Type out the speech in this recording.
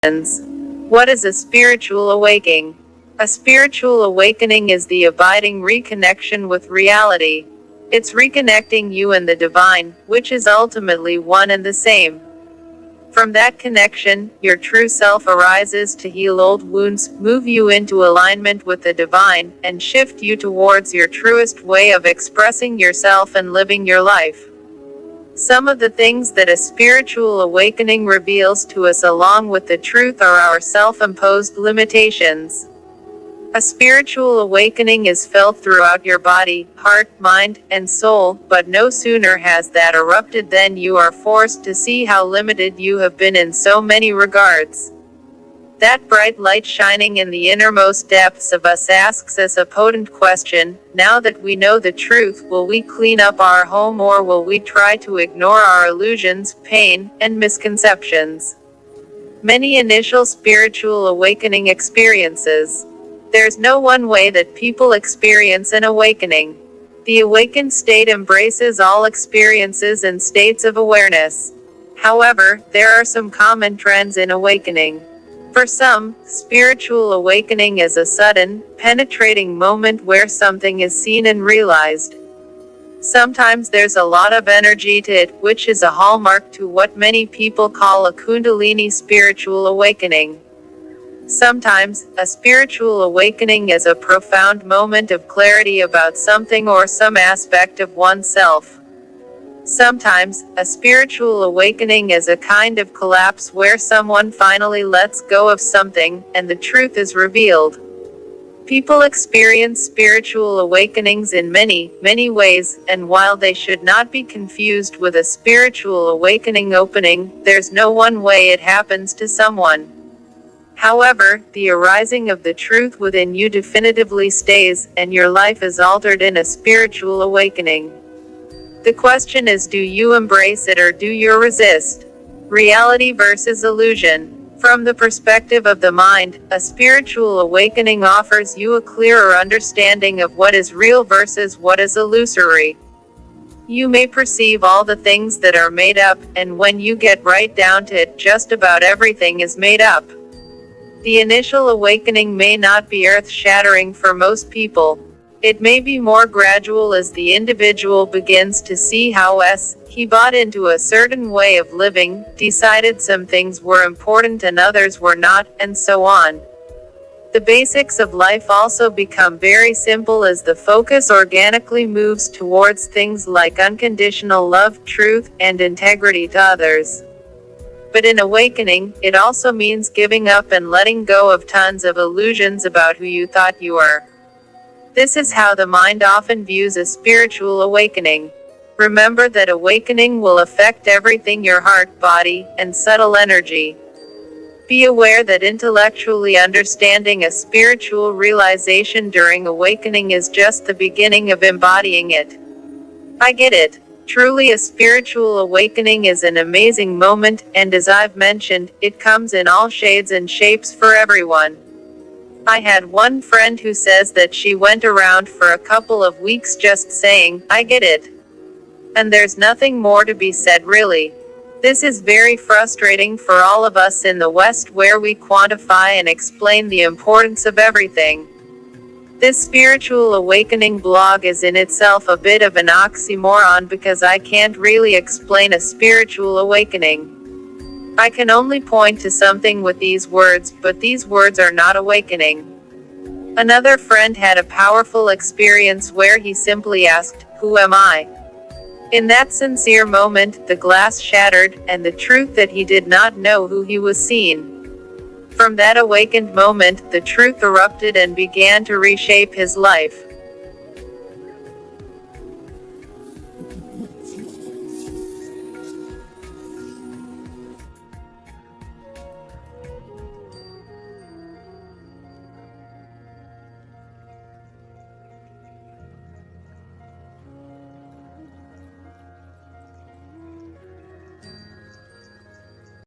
What is a spiritual awakening? A spiritual awakening is the abiding reconnection with reality. It's reconnecting you and the divine, which is ultimately one and the same. From that connection, your true self arises to heal old wounds, move you into alignment with the divine, and shift you towards your truest way of expressing yourself and living your life. Some of the things that a spiritual awakening reveals to us along with the truth are our self-imposed limitations. A spiritual awakening is felt throughout your body, heart, mind, and soul, but no sooner has that erupted than you are forced to see how limited you have been in so many regards. That bright light shining in the innermost depths of us asks us a potent question: now that we know the truth, will we clean up our home, or will we try to ignore our illusions, pain, and misconceptions? Many initial spiritual awakening experiences. There's no one way that people experience an awakening. The awakened state embraces all experiences and states of awareness. However, there are some common trends in awakening. For some, spiritual awakening is a sudden, penetrating moment where something is seen and realized. Sometimes there's a lot of energy to it, which is a hallmark to what many people call a Kundalini spiritual awakening. Sometimes, a spiritual awakening is a profound moment of clarity about something or some aspect of oneself. Sometimes, a spiritual awakening is a kind of collapse where someone finally lets go of something, and the truth is revealed. People experience spiritual awakenings in many, many ways, and while they should not be confused with a spiritual awakening opening, there's no one way it happens to someone. However, the arising of the truth within you definitively stays, and your life is altered in a spiritual awakening. The question is, do you embrace it or do you resist? Reality versus illusion. From the perspective of the mind, a spiritual awakening offers you a clearer understanding of what is real versus what is illusory. You may perceive all the things that are made up, and when you get right down to it, just about everything is made up. The initial awakening may not be earth-shattering for most people. It may be more gradual as the individual begins to see how he bought into a certain way of living, decided some things were important and others were not, and so on. The basics of life also become very simple as the focus organically moves towards things like unconditional love, truth, and integrity to others. But in awakening, it also means giving up and letting go of tons of illusions about who you thought you were. This is how the mind often views a spiritual awakening. Remember that awakening will affect everything: your heart, body, and subtle energy. Be aware that intellectually understanding a spiritual realization during awakening is just the beginning of embodying it. I get it. Truly, a spiritual awakening is an amazing moment, and as I've mentioned, it comes in all shades and shapes for everyone. I had one friend who says that she went around for a couple of weeks just saying, "I get it." And there's nothing more to be said, really. This is very frustrating for all of us in the West, where we quantify and explain the importance of everything. This spiritual awakening blog is in itself a bit of an oxymoron, because I can't really explain a spiritual awakening. I can only point to something with these words, but these words are not awakening. Another friend had a powerful experience where he simply asked, "Who am I?" In that sincere moment, the glass shattered, and the truth that he did not know who he was seen. From that awakened moment, the truth erupted and began to reshape his life.